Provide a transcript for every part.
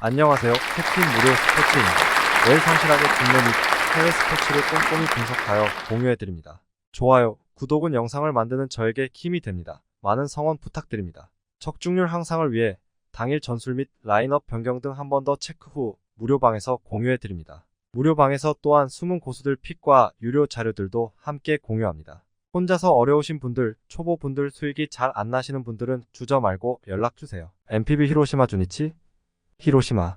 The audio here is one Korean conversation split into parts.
안녕하세요. 캡틴 무료 스포츠입니다. 매일 성실하게 국내 및 해외 스포츠를 꼼꼼히 분석하여 공유해드립니다. 좋아요, 구독은 영상을 만드는 저에게 힘이 됩니다. 많은 성원 부탁드립니다. 적중률 향상을 위해 당일 전술 및 라인업 변경 등 한 번 더 체크 후 무료방에서 공유해드립니다. 무료방에서 또한 숨은 고수들 픽과 유료 자료들도 함께 공유합니다. 혼자서 어려우신 분들, 초보분들 수익이 잘 안 나시는 분들은 주저 말고 연락주세요. MPB 히로시마 주니치 히로시마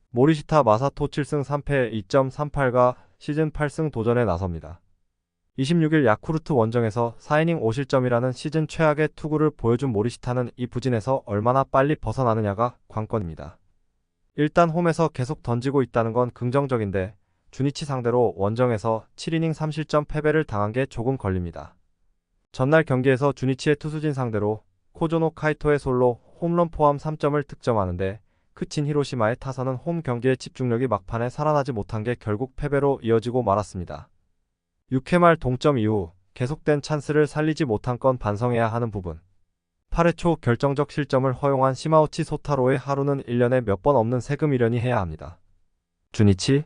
모리시타 마사토 7승 3패 2.38가 시즌 8승 도전에 나섭니다. 26일 야쿠르트 원정에서 4이닝 5실점이라는 시즌 최악의 투구를 보여준 모리시타는 이 부진에서 얼마나 빨리 벗어나느냐가 관건입니다. 일단 홈에서 계속 던지고 있다는 건 긍정적인데 주니치 상대로 원정에서 7이닝 3실점 패배를 당한 게 조금 걸립니다. 전날 경기에서 주니치의 투수진 상대로 코조노 카이토의 솔로 홈런 포함 3점을 득점하는데 크친 히로시마의 타선은 홈 경기의 집중력이 막판에 살아나지 못한 게 결국 패배로 이어지고 말았습니다. 6회 말 동점 이후 계속된 찬스를 살리지 못한 건 반성해야 하는 부분. 8회 초 결정적 실점을 허용한 시마우치 소타로의 하루는 1년에 몇 번 없는 세금 일련이 해야 합니다. 주니치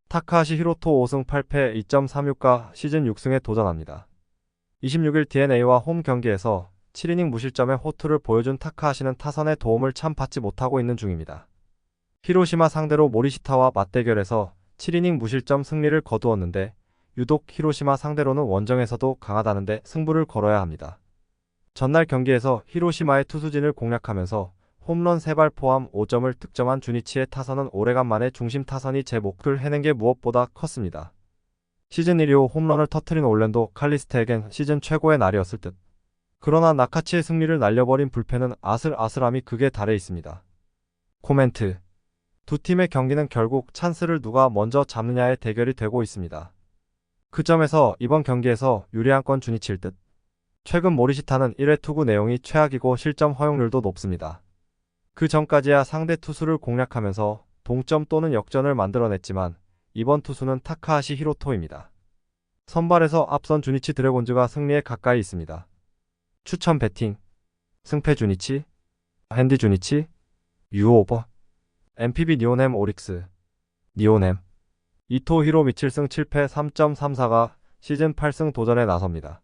타카하시 히로토 5승 8패 2.36가 시즌 6승에 도전합니다. 26일 DeNA와 홈 경기에서 7이닝 무실점의 호투를 보여준 타카하시는 타선의 도움을 참 받지 못하고 있는 중입니다. 히로시마 상대로 모리시타와 맞대결에서 7이닝 무실점 승리를 거두었는데 유독 히로시마 상대로는 원정에서도 강하다는데 승부를 걸어야 합니다. 전날 경기에서 히로시마의 투수진을 공략하면서 홈런 3발 포함 5점을 득점한 주니치의 타선은 오래간만에 중심 타선이 제 목표를 해낸 게 무엇보다 컸습니다. 시즌 1위 홈런을 터트린 올랜도 칼리스테에겐 시즌 최고의 날이었을 듯. 그러나 나카치의 승리를 날려버린 불펜은 아슬아슬함이 극에 달해 있습니다. 코멘트. 두 팀의 경기는 결국 찬스를 누가 먼저 잡느냐의 대결이 되고 있습니다. 그 점에서 이번 경기에서 유리한 건 주니치일 듯. 최근 모리시타는 1회 투구 내용이 최악이고 실점 허용률도 높습니다. 그 전까지야 상대 투수를 공략하면서 동점 또는 역전을 만들어냈지만 이번 투수는 타카하시 히로토입니다. 선발에서 앞선 주니치 드래곤즈가 승리에 가까이 있습니다. 추천 배팅 승패 주니치 핸디 주니치 유오버 MPB 니오넴 오릭스 니오넴 이토 히로 미칠승 7패 3.34가 시즌 8승 도전에 나섭니다.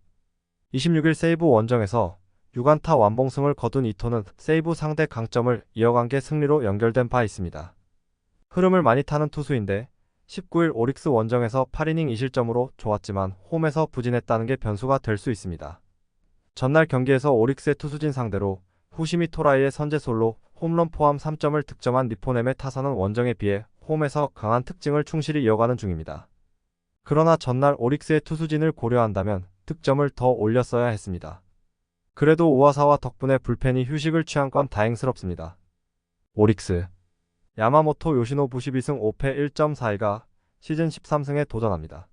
26일 세이브 원정에서 6안타 완봉승을 거둔 이토는 세이브 상대 강점을 이어간 게 승리로 연결된 바 있습니다. 흐름을 많이 타는 투수인데 19일 오릭스 원정에서 8이닝 2실점으로 좋았지만 홈에서 부진했다는 게 변수가 될 수 있습니다. 전날 경기에서 오릭스의 투수진 상대로 후시미 토라이의 선제 솔로 홈런 포함 3점을 득점한 니포넴의 타선은 원정에 비해 홈에서 강한 특징을 충실히 이어가는 중입니다. 그러나 전날 오릭스의 투수진을 고려한다면 득점을 더 올렸어야 했습니다. 그래도 우와사와 덕분에 불펜이 휴식을 취한 건 다행스럽습니다. 오릭스 야마모토 요시노부 12승 5패 1.42가 시즌 13승에 도전합니다.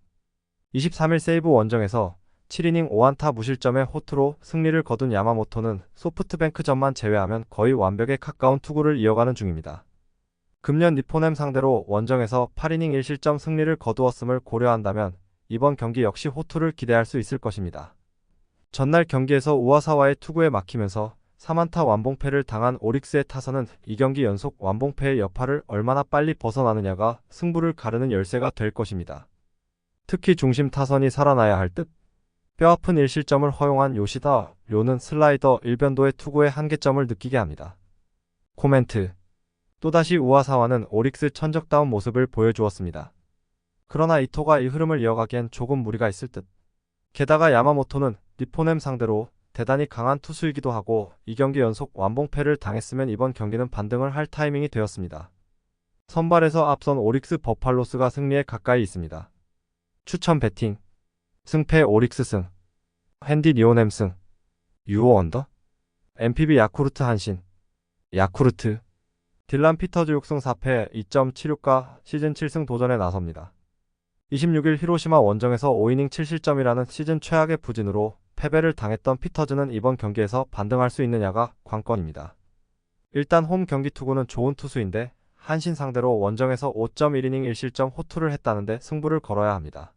23일 세이브 원정에서 7이닝 5안타 무실점의 호투로 승리를 거둔 야마모토는 소프트뱅크전만 제외하면 거의 완벽에 가까운 투구를 이어가는 중입니다. 금년 니포넴 상대로 원정에서 8이닝 1실점 승리를 거두었음을 고려한다면 이번 경기 역시 호투를 기대할 수 있을 것입니다. 전날 경기에서 우와사와의 투구에 막히면서 3안타 완봉패를 당한 오릭스의 타선은 2경기 연속 완봉패의 여파를 얼마나 빨리 벗어나느냐가 승부를 가르는 열쇠가 될 것입니다. 특히 중심 타선이 살아나야 할 듯. 뼈아픈 1실점을 허용한 요시다 료는 슬라이더 일변도의 투구의 한계점을 느끼게 합니다. 코멘트. 또다시 우와사와는 오릭스 천적다운 모습을 보여주었습니다. 그러나 이토가 이 흐름을 이어가기엔 조금 무리가 있을 듯. 게다가 야마모토는 니포넴 상대로 대단히 강한 투수이기도 하고 2경기 연속 완봉패를 당했으면 이번 경기는 반등을 할 타이밍이 되었습니다. 선발에서 앞선 오릭스 버팔로스가 승리에 가까이 있습니다. 추천 배팅 승패 오릭스 승 핸디 니오넴 승 유오 언더 MPB 야쿠르트 한신 야쿠르트 딜란 피터즈 6승 4패 2.76가 시즌 7승 도전에 나섭니다. 26일 히로시마 원정에서 5이닝 7실점이라는 시즌 최악의 부진으로 패배를 당했던 피터즈는 이번 경기에서 반등할 수 있느냐가 관건입니다. 일단 홈 경기 투구는 좋은 투수인데 한신 상대로 원정에서 5.1이닝 1실점 호투를 했다는데 승부를 걸어야 합니다.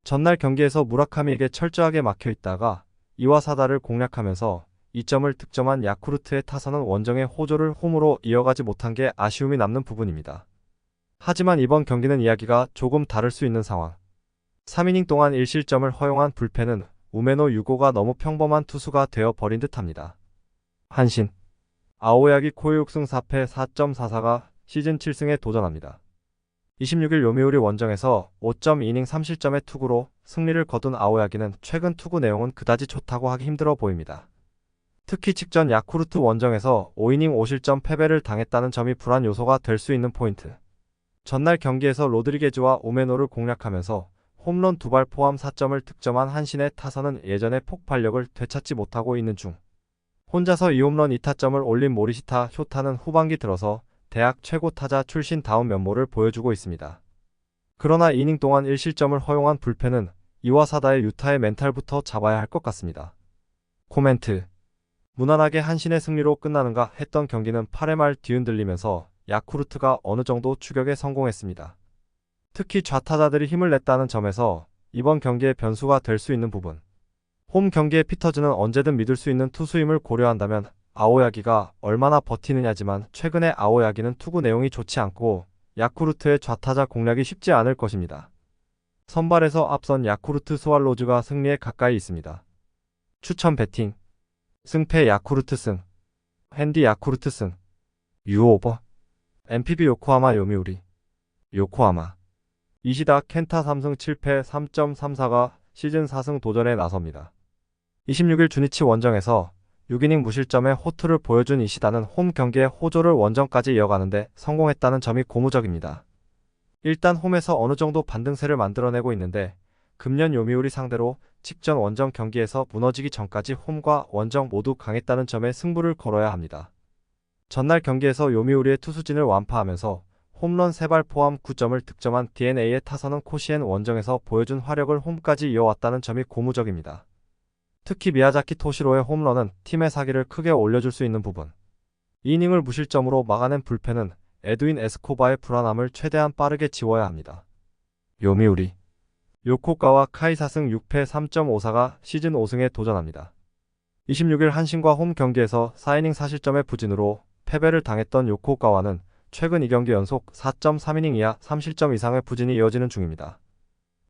전날 경기에서 무라카미에게 철저하게 막혀있다가 이와사다를 공략하면서 2점을 득점한 야쿠르트의 타선은 원정의 호조를 홈으로 이어가지 못한 게 아쉬움이 남는 부분입니다. 하지만 이번 경기는 이야기가 조금 다를 수 있는 상황. 3이닝 동안 1실점을 허용한 불펜은 우메노 유고가 너무 평범한 투수가 되어 버린 듯합니다. 한신 아오야기 코의 6승 4패 4.44가 시즌 7승에 도전합니다. 26일 요미우리 원정에서 5.2이닝 3실점의 투구로 승리를 거둔 아오야기는 최근 투구 내용은 그다지 좋다고 하기 힘들어 보입니다. 특히 직전 야쿠르트 원정에서 5이닝 5실점 패배를 당했다는 점이 불안 요소가 될 수 있는 포인트. 전날 경기에서 로드리게즈와 우메노를 공략하면서 홈런 2발 포함 4점을 득점한 한신의 타선은 예전의 폭발력을 되찾지 못하고 있는 중. 혼자서 2홈런 2타점을 올린 모리시타 쇼타는 후반기 들어서 대학 최고 타자 출신 다운 면모를 보여주고 있습니다. 그러나 이닝 동안 1실점을 허용한 불펜은 이와사다의 유타의 멘탈부터 잡아야 할 것 같습니다. 코멘트. 무난하게 한신의 승리로 끝나는가 했던 경기는 8회 말 뒤흔들리면서 야쿠르트가 어느 정도 추격에 성공했습니다. 특히 좌타자들이 힘을 냈다는 점에서 이번 경기의 변수가 될 수 있는 부분. 홈 경기의 피터즈는 언제든 믿을 수 있는 투수임을 고려한다면 아오야기가 얼마나 버티느냐지만 최근에 아오야기는 투구 내용이 좋지 않고 야쿠르트의 좌타자 공략이 쉽지 않을 것입니다. 선발에서 앞선 야쿠르트 스왈로즈가 승리에 가까이 있습니다. 추천 배팅. 승패 야쿠르트 승. 핸디 야쿠르트 승. 유오버. MPB 요코하마 요미우리. 요코하마. 이시다 켄타 3승 7패 3.34가 시즌 4승 도전에 나섭니다. 26일 주니치 원정에서 6이닝 무실점의 호투를 보여준 이시다는 홈 경기의 호조를 원정까지 이어가는데 성공했다는 점이 고무적입니다. 일단 홈에서 어느 정도 반등세를 만들어내고 있는데 금년 요미우리 상대로 직전 원정 경기에서 무너지기 전까지 홈과 원정 모두 강했다는 점에 승부를 걸어야 합니다. 전날 경기에서 요미우리의 투수진을 완파하면서 홈런 3발 포함 9점을 득점한 DNA의 타선은 코시엔 원정에서 보여준 화력을 홈까지 이어왔다는 점이 고무적입니다. 특히 미야자키 토시로의 홈런은 팀의 사기를 크게 올려줄 수 있는 부분. 이닝을 무실점으로 막아낸 불펜은 에드윈 에스코바의 불안함을 최대한 빠르게 지워야 합니다. 요미우리. 요코가와 카이 4승 6패 3.54가 시즌 5승에 도전합니다. 26일 한신과 홈 경기에서 4이닝 4실점의 부진으로 패배를 당했던 요코가와는 최근 2경기 연속 4.3이닝 이하 3실점 이상의 부진이 이어지는 중입니다.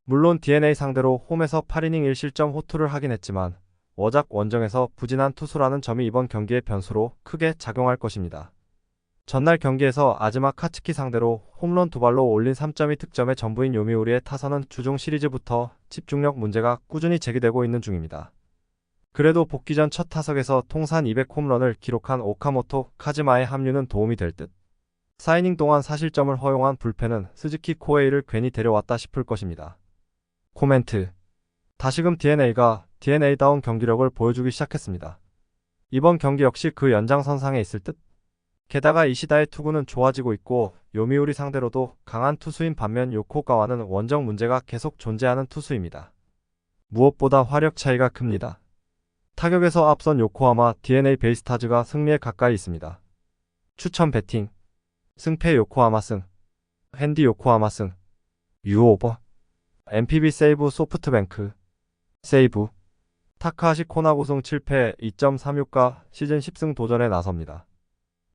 물론 DNA 상대로 홈에서 8이닝 1실점 호투를 하긴 했지만 워작 원정에서 부진한 투수라는 점이 이번 경기의 변수로 크게 작용할 것입니다. 전날 경기에서 아즈마 카츠키 상대로 홈런 2발로 올린 3.2 득점의 전부인 요미우리의 타선은 주중 시리즈부터 집중력 문제가 꾸준히 제기되고 있는 중입니다. 그래도 복귀 전 첫 타석에서 통산 200 홈런을 기록한 오카모토 카즈마의 합류는 도움이 될 듯. 4이닝 동안 4실점을 허용한 불펜은 스즈키 코에이를 괜히 데려왔다 싶을 것입니다. 코멘트. 다시금 DNA가 DNA다운 경기력을 보여주기 시작했습니다. 이번 경기 역시 그 연장선상에 있을 듯. 게다가 이시다의 투구는 좋아지고 있고 요미우리 상대로도 강한 투수인 반면 요코가와는 원정 문제가 계속 존재하는 투수입니다. 무엇보다 화력 차이가 큽니다. 타격에서 앞선 요코하마 DNA 베이스타즈가 승리에 가까이 있습니다. 추천 배팅. 승패 요코하마 승. 핸디 요코하마 승. 유오버. MPB 세이브 소프트뱅크. 세이브. 타카하시 코나고승 7패 2.36가 시즌 10승 도전에 나섭니다.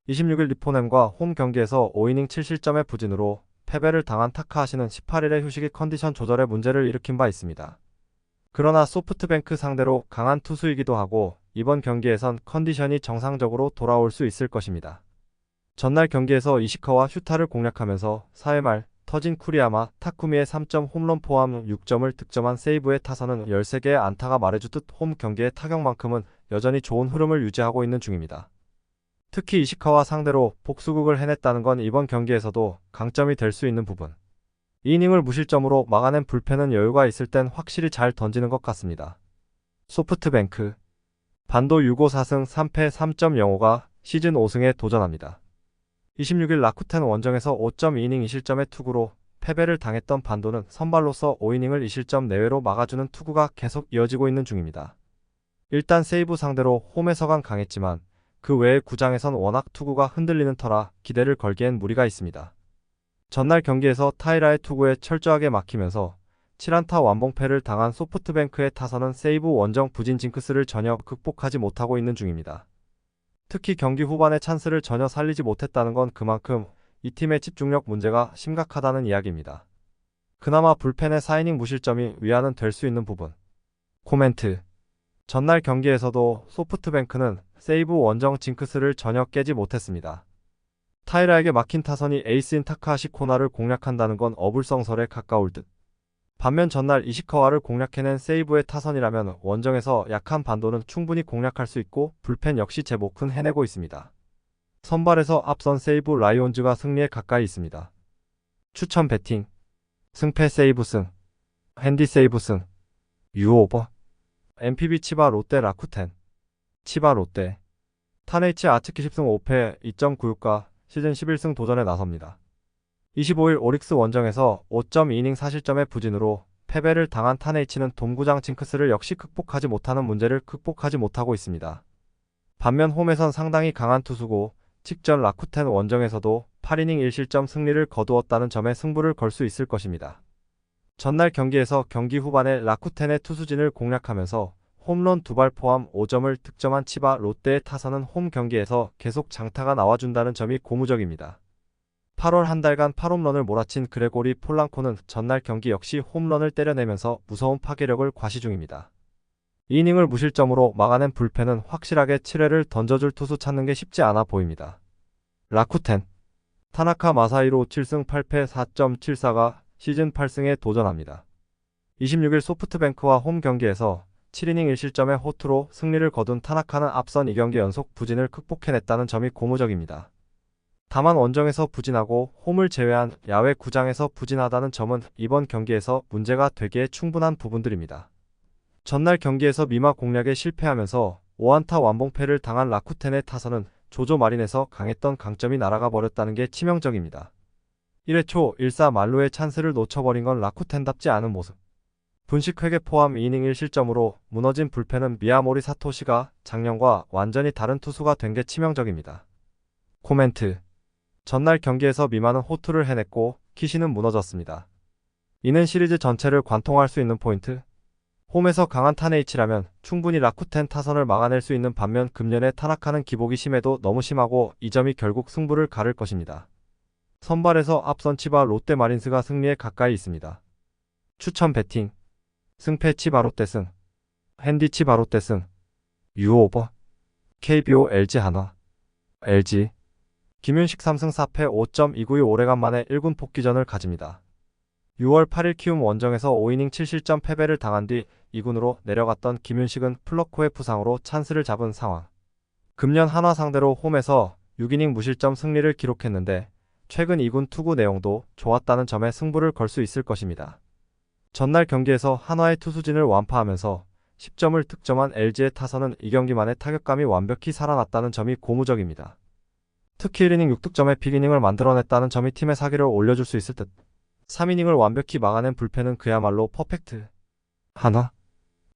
26일 리포넴과 홈 경기에서 5이닝 7실점의 부진으로 패배를 당한 타카하시는 18일의 휴식이 컨디션 조절에 문제를 일으킨 바 있습니다. 그러나 소프트뱅크 상대로 강한 투수이기도 하고 이번 경기에선 컨디션이 정상적으로 돌아올 수 있을 것입니다. 전날 경기에서 이시카와 슈타를 공략하면서 4회 말 터진 쿠리야마, 타쿠미의 3점 홈런 포함 6점을 득점한 세이브의 타선은 13개의 안타가 말해주듯 홈 경기의 타격만큼은 여전히 좋은 흐름을 유지하고 있는 중입니다. 특히 이시카와 상대로 복수극을 해냈다는 건 이번 경기에서도 강점이 될 수 있는 부분. 이닝을 무실점으로 막아낸 불펜은 여유가 있을 땐 확실히 잘 던지는 것 같습니다. 소프트뱅크. 반도 6호 4승 3패 3.05가 시즌 5승에 도전합니다. 26일 라쿠텐 원정에서 5.2이닝 2실점의 투구로 패배를 당했던 반도는 선발로서 5이닝을 2실점 내외로 막아주는 투구가 계속 이어지고 있는 중입니다. 일단 세이브 상대로 홈에서간 강했지만 그 외의 구장에선 워낙 투구가 흔들리는 터라 기대를 걸기엔 무리가 있습니다. 전날 경기에서 타이라의 투구에 철저하게 막히면서 7안타 완봉패를 당한 소프트뱅크의 타선은 세이브 원정 부진 징크스를 전혀 극복하지 못하고 있는 중입니다. 특히 경기 후반에 찬스를 전혀 살리지 못했다는 건 그만큼 이 팀의 집중력 문제가 심각하다는 이야기입니다. 그나마 불펜의 4이닝 무실점이 위안은 될 수 있는 부분. 코멘트. 전날 경기에서도 소프트뱅크는 세이브 원정 징크스를 전혀 깨지 못했습니다. 타이라에게 막힌 타선이 에이스인 타카하시 코나를 공략한다는 건 어불성설에 가까울 듯. 반면 전날 이시카와를 공략해낸 세이브의 타선이라면 원정에서 약한 반도는 충분히 공략할 수 있고 불펜 역시 제목은 해내고 있습니다. 선발에서 앞선 세이브 라이온즈가 승리에 가까이 있습니다. 추천 배팅. 승패 세이브 승. 핸디 세이브 승. 유오버. MPB 치바 롯데 라쿠텐. 치바 롯데. 타네이치 아츠키 10승 5패 2.96가 시즌 11승 도전에 나섭니다. 25일 오릭스 원정에서 5.2이닝 4실점의 부진으로 패배를 당한 타네이치는 돔구장 징크스를 역시 극복하지 못하는 문제를 극복하지 못하고 있습니다. 반면 홈에선 상당히 강한 투수고 직전 라쿠텐 원정에서도 8이닝 1실점 승리를 거두었다는 점에 승부를 걸 수 있을 것입니다. 전날 경기에서 경기 후반에 라쿠텐의 투수진을 공략하면서 홈런 2발 포함 5점을 득점한 치바 롯데의 타선은 홈 경기에서 계속 장타가 나와준다는 점이 고무적입니다. 8월 한 달간 8홈런을 몰아친 그레고리 폴랑코는 전날 경기 역시 홈런을 때려내면서 무서운 파괴력을 과시 중입니다. 2이닝을 무실점으로 막아낸 불펜은 확실하게 7회를 던져줄 투수 찾는 게 쉽지 않아 보입니다. 라쿠텐. 타나카 마사히로 7승 8패 4.74가 시즌 8승에 도전합니다. 26일 소프트뱅크와 홈 경기에서 7이닝 1실점의 호투로 승리를 거둔 타나카는 앞선 2경기 연속 부진을 극복해냈다는 점이 고무적입니다. 다만 원정에서 부진하고 홈을 제외한 야외 구장에서 부진하다는 점은 이번 경기에서 문제가 되기에 충분한 부분들입니다. 전날 경기에서 미마 공략에 실패하면서 5안타 완봉패를 당한 라쿠텐의 타선은 조조 마린에서 강했던 강점이 날아가 버렸다는 게 치명적입니다. 1회 초 1사 만루의 찬스를 놓쳐버린 건 라쿠텐답지 않은 모습. 분식 회계 포함 2이닝 1실점으로 무너진 불펜은 미야모리 사토시가 작년과 완전히 다른 투수가 된 게 치명적입니다. 코멘트. 전날 경기에서 미마는 호투를 해냈고 키시는 무너졌습니다. 이는 시리즈 전체를 관통할 수 있는 포인트. 홈에서 강한 타네이치라면 충분히 라쿠텐 타선을 막아낼 수 있는 반면 금년에 타나카는 기복이 심해도 너무 심하고 이 점이 결국 승부를 가를 것입니다. 선발에서 앞선 치바 롯데 마린스가 승리에 가까이 있습니다. 추천 배팅. 승패 치바 롯데 승. 핸디 치바 롯데 승. 유오버. KBO LG 한화. LG. 김윤식 3승 4패 5.292 오래간만에 1군 복귀전을 가집니다. 6월 8일 키움 원정에서 5이닝 7실점 패배를 당한 뒤 2군으로 내려갔던 김윤식은 플러코의 부상으로 찬스를 잡은 상황. 금년 한화 상대로 홈에서 6이닝 무실점 승리를 기록했는데 최근 2군 투구 내용도 좋았다는 점에 승부를 걸 수 있을 것입니다. 전날 경기에서 한화의 투수진을 완파하면서 10점을 득점한 LG의 타선은 이 경기만에 타격감이 완벽히 살아났다는 점이 고무적입니다. 특히 1이닝 6득점의 빅이닝을 만들어냈다는 점이 팀의 사기를 올려줄 수 있을 듯. 3이닝을 완벽히 막아낸 불펜은 그야말로 퍼펙트. 한화.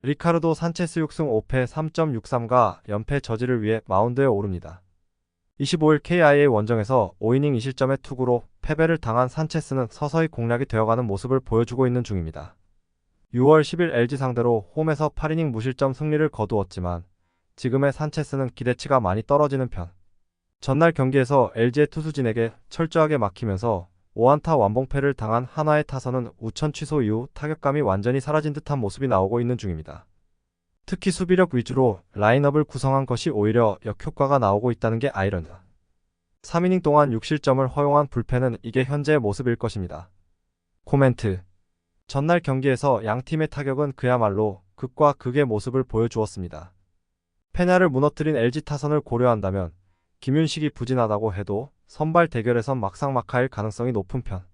리카르도 산체스 6승 5패 3.63가 연패 저지를 위해 마운드에 오릅니다. 25일 KIA 원정에서 5이닝 2실점의 투구로 패배를 당한 산체스는 서서히 공략이 되어가는 모습을 보여주고 있는 중입니다. 6월 10일 LG 상대로 홈에서 8이닝 무실점 승리를 거두었지만 지금의 산체스는 기대치가 많이 떨어지는 편. 전날 경기에서 LG의 투수진에게 철저하게 막히면서 5안타 완봉패를 당한 한화의 타선은 우천 취소 이후 타격감이 완전히 사라진 듯한 모습이 나오고 있는 중입니다. 특히 수비력 위주로 라인업을 구성한 것이 오히려 역효과가 나오고 있다는 게 아이러니다. 3이닝 동안 6실점을 허용한 불펜은 이게 현재의 모습일 것입니다. 코멘트. 전날 경기에서 양팀의 타격은 그야말로 극과 극의 모습을 보여주었습니다. 페냐를 무너뜨린 LG 타선을 고려한다면 김윤식이 부진하다고 해도 선발 대결에선 막상막하일 가능성이 높은 편.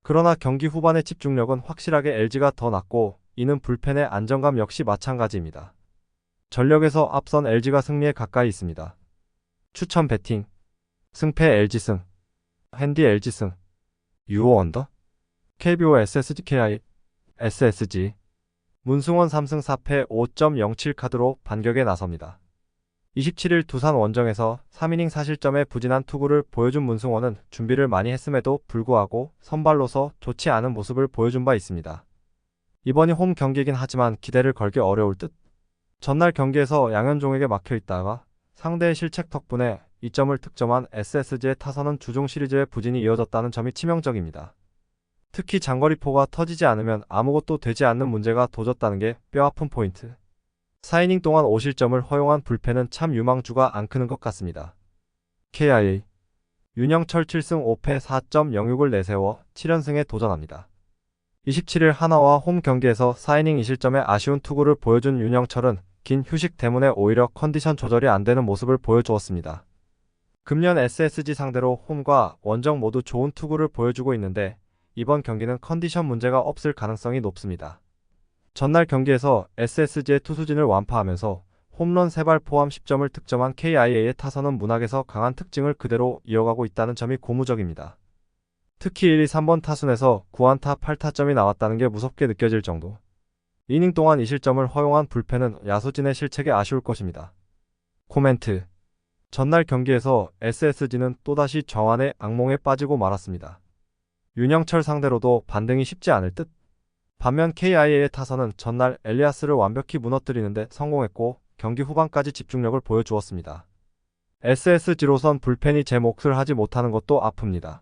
그러나 경기 후반의 집중력은 확실하게 LG가 더 낮고 이는 불펜의 안정감 역시 마찬가지입니다. 전력에서 앞선 LG가 승리에 가까이 있습니다. 추천 배팅. 승패 LG 승. 핸디 LG 승. 유오 언더. KBO SSG KI SSG. 문승원 3승 4패 5.07 카드로 반격에 나섭니다. 27일 두산 원정에서 3이닝 4실점의 부진한 투구를 보여준 문승원은 준비를 많이 했음에도 불구하고 선발로서 좋지 않은 모습을 보여준 바 있습니다. 이번이 홈 경기이긴 하지만 기대를 걸기 어려울 듯. 전날 경기에서 양현종에게 막혀있다가 상대의 실책 덕분에 2점을 득점한 SSG의 타선은 주종 시리즈의 부진이 이어졌다는 점이 치명적입니다. 특히 장거리포가 터지지 않으면 아무것도 되지 않는 문제가 도졌다는 게 뼈아픈 포인트. 4이닝 동안 5실점을 허용한 불펜은 참 유망주가 안 크는 것 같습니다. KIA 윤영철 7승 5패 4.06을 내세워 7연승에 도전합니다. 27일 하나와 홈 경기에서 4이닝 2실점의 아쉬운 투구를 보여준 윤영철은 긴 휴식 때문에 오히려 컨디션 조절이 안 되는 모습을 보여주었습니다. 금년 SSG 상대로 홈과 원정 모두 좋은 투구를 보여주고 있는데 이번 경기는 컨디션 문제가 없을 가능성이 높습니다. 전날 경기에서 SSG의 투수진을 완파하면서 홈런 3발 포함 10점을 득점한 KIA의 타선은 문학에서 강한 특징을 그대로 이어가고 있다는 점이 고무적입니다. 특히 1, 2, 3번 타순에서 9안타 8타점이 나왔다는 게 무섭게 느껴질 정도. 이닝 동안 2실점을 허용한 불펜은 야수진의 실책에 아쉬울 것입니다. 코멘트. 전날 경기에서 SSG는 또다시 정한의 악몽에 빠지고 말았습니다. 윤영철 상대로도 반등이 쉽지 않을 듯. 반면 KIA의 타선은 전날 엘리아스를 완벽히 무너뜨리는데 성공했고 경기 후반까지 집중력을 보여주었습니다. SSG로선 불펜이 제 몫을 하지 못하는 것도 아픕니다.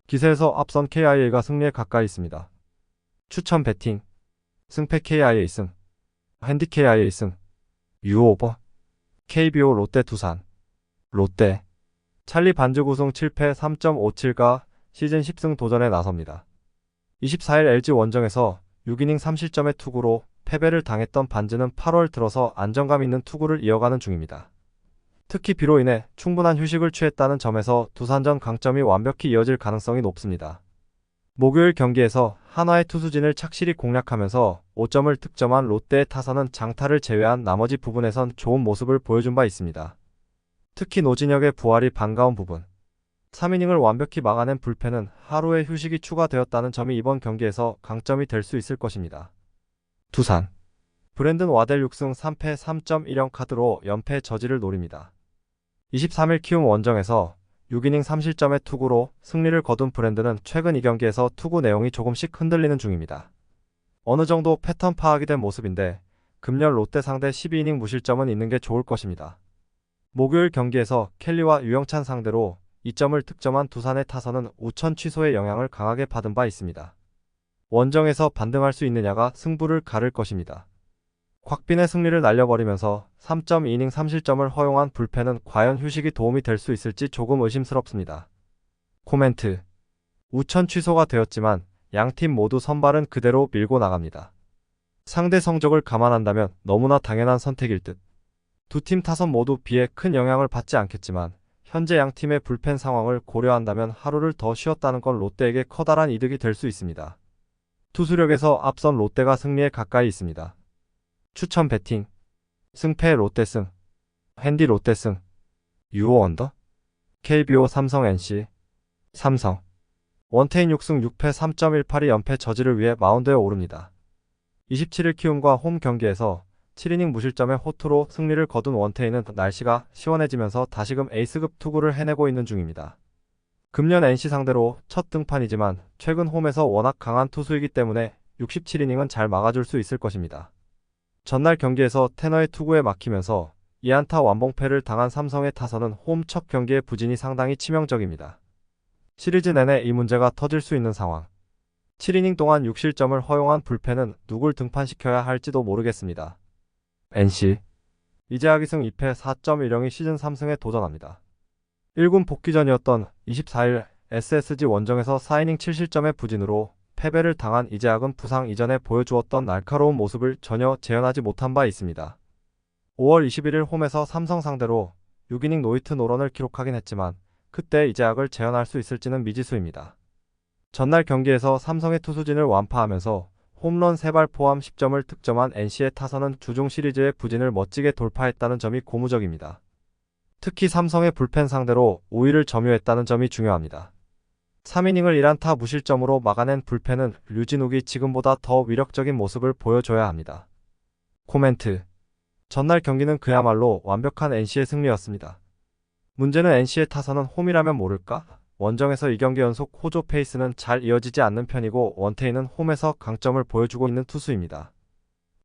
기세에서 앞선 KIA가 승리에 가까이 있습니다. 추천 배팅 승패 KIA 승 핸디 KIA 승 유오버 KBO 롯데 두산 롯데 찰리 반죽 우승 7패 3.57가 시즌 10승 도전에 나섭니다. 24일 LG 원정에서 6이닝 3실점의 투구로 패배를 당했던 반즈는 8월 들어서 안정감 있는 투구를 이어가는 중입니다. 특히 비로 인해 충분한 휴식을 취했다는 점에서 두산전 강점이 완벽히 이어질 가능성이 높습니다. 목요일 경기에서 한화의 투수진을 착실히 공략하면서 5점을 득점한 롯데의 타선은 장타를 제외한 나머지 부분에선 좋은 모습을 보여준 바 있습니다. 특히 노진혁의 부활이 반가운 부분. 3이닝을 완벽히 막아낸 불펜은 하루의 휴식이 추가되었다는 점이 이번 경기에서 강점이 될 수 있을 것입니다. 두산 브랜든 와델 6승 3패 3.10 카드로 연패 저지를 노립니다. 23일 키움 원정에서 6이닝 3실점의 투구로 승리를 거둔 브랜든은 최근 2경기에서 투구 내용이 조금씩 흔들리는 중입니다. 어느 정도 패턴 파악이 된 모습인데 금년 롯데 상대 12이닝 무실점은 있는 게 좋을 것입니다. 목요일 경기에서 켈리와 유영찬 상대로 2점을 득점한 두산의 타선은 우천 취소의 영향을 강하게 받은 바 있습니다. 원정에서 반등할 수 있느냐가 승부를 가를 것입니다. 곽빈의 승리를 날려버리면서 3.2이닝 3실점을 허용한 불펜은 과연 휴식이 도움이 될 수 있을지 조금 의심스럽습니다. 코멘트. 우천 취소가 되었지만 양팀 모두 선발은 그대로 밀고 나갑니다. 상대 성적을 감안한다면 너무나 당연한 선택일 듯. 두 팀 타선 모두 비에 큰 영향을 받지 않겠지만 현재 양팀의 불펜 상황을 고려한다면 하루를 더 쉬었다는 건 롯데에게 커다란 이득이 될 수 있습니다. 투수력에서 앞선 롯데가 승리에 가까이 있습니다. 추천 배팅 승패 롯데승 핸디 롯데승 유오 언더 KBO 삼성 NC 삼성 원태인 6승 6패 3.18이 연패 저지를 위해 마운드에 오릅니다. 27일 키움과 홈 경기에서 7이닝 무실점의 호투로 승리를 거둔 원태인은 날씨가 시원해지면서 다시금 에이스급 투구를 해내고 있는 중입니다. 금년 NC 상대로 첫 등판이지만 최근 홈에서 워낙 강한 투수이기 때문에 67이닝은 잘 막아줄 수 있을 것입니다. 전날 경기에서 테너의 투구에 막히면서 2안타 완봉패를 당한 삼성의 타선은 홈 첫 경기의 부진이 상당히 치명적입니다. 시리즈 내내 이 문제가 터질 수 있는 상황. 7이닝 동안 6실점을 허용한 불펜은 누굴 등판시켜야 할지도 모르겠습니다. NC 이재학이 승 2패 4.10이 시즌 3승에 도전합니다. 1군 복귀전이었던 24일 SSG 원정에서 4이닝 7실점의 부진으로 패배를 당한 이재학은 부상 이전에 보여주었던 날카로운 모습을 전혀 재현하지 못한 바 있습니다. 5월 21일 홈에서 삼성 상대로 6이닝 노히트 노런을 기록하긴 했지만 그때 이재학을 재현할 수 있을지는 미지수입니다. 전날 경기에서 삼성의 투수진을 완파하면서 홈런 3발 포함 10점을 득점한 NC의 타선은 주중 시리즈의 부진을 멋지게 돌파했다는 점이 고무적입니다. 특히 삼성의 불펜 상대로 우위를 점유했다는 점이 중요합니다. 3이닝을 1안타 무실점으로 막아낸 불펜은 류진욱이 지금보다 더 위력적인 모습을 보여줘야 합니다. 코멘트. 전날 경기는 그야말로 완벽한 NC의 승리였습니다. 문제는 NC의 타선은 홈이라면 모를까? 원정에서 2경기 연속 호조 페이스는 잘 이어지지 않는 편이고 원태인은 홈에서 강점을 보여주고 있는 투수입니다.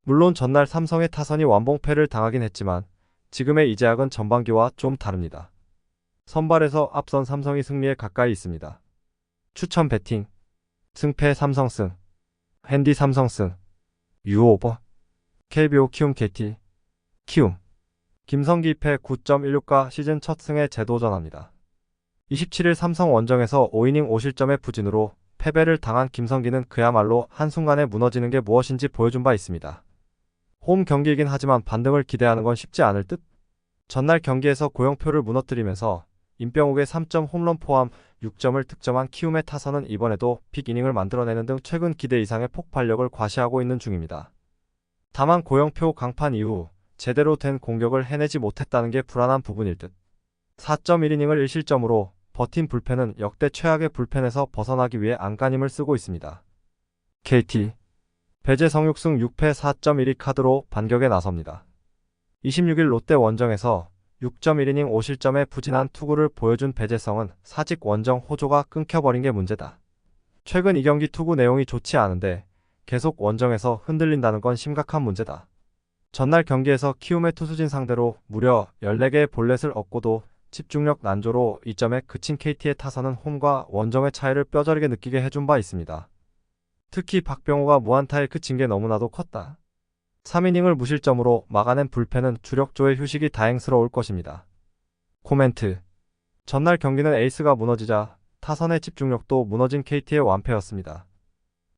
물론 전날 삼성의 타선이 완봉패를 당하긴 했지만 지금의 이재학은 전반기와 좀 다릅니다. 선발에서 앞선 삼성이 승리에 가까이 있습니다. 추천 배팅 승패 삼성승 핸디 삼성승 유오버 KBO 키움 KT 키움 김성기 2패 9.16가 시즌 첫 승에 재도전합니다. 27일 삼성 원정에서 5이닝 5실점의 부진으로 패배를 당한 김성기는 그야말로 한순간에 무너지는 게 무엇인지 보여준 바 있습니다. 홈 경기이긴 하지만 반등을 기대하는 건 쉽지 않을 듯? 전날 경기에서 고영표를 무너뜨리면서 임병욱의 3점 홈런 포함 6점을 득점한 키움의 타선은 이번에도 빅이닝을 만들어내는 등 최근 기대 이상의 폭발력을 과시하고 있는 중입니다. 다만 고영표 강판 이후 제대로 된 공격을 해내지 못했다는 게 불안한 부분일 듯. 4.1이닝을 1실점으로 버틴 불펜은 역대 최악의 불펜에서 벗어나기 위해 안간힘을 쓰고 있습니다. KT 배재성 6승 6패 4.12 카드로 반격에 나섭니다. 26일 롯데 원정에서 6.1이닝 5실점의 부진한 투구를 보여준 배재성은 사직 원정 호조가 끊겨버린 게 문제다. 최근 2경기 투구 내용이 좋지 않은데 계속 원정에서 흔들린다는 건 심각한 문제다. 전날 경기에서 키움의 투수진 상대로 무려 14개의 볼넷을 얻고도 집중력 난조로 2점에 그친 KT의 타선은 홈과 원정의 차이를 뼈저리게 느끼게 해준 바 있습니다. 특히 박병호가 무안타에 그친 게 너무나도 컸다. 3이닝을 무실점으로 막아낸 불펜은 주력조의 휴식이 다행스러울 것입니다. 코멘트 전날 경기는 에이스가 무너지자 타선의 집중력도 무너진 KT의 완패였습니다.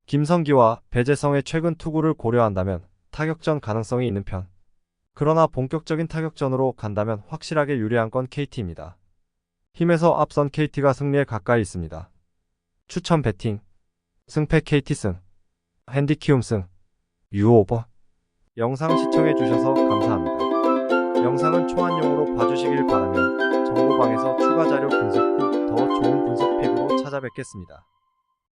김성기와 배재성의 최근 투구를 고려한다면 타격전 가능성이 있는 편. 그러나 본격적인 타격전으로 간다면 확실하게 유리한 건 KT입니다. 힘에서 앞선 KT가 승리에 가까이 있습니다. 추천 배팅 승패 KT승 핸디 키움승 유오버 영상 시청해주셔서 감사합니다. 영상은 초안용으로 봐주시길 바라며 정보방에서 추가 자료 분석 후 더 좋은 분석 픽으로 찾아뵙겠습니다.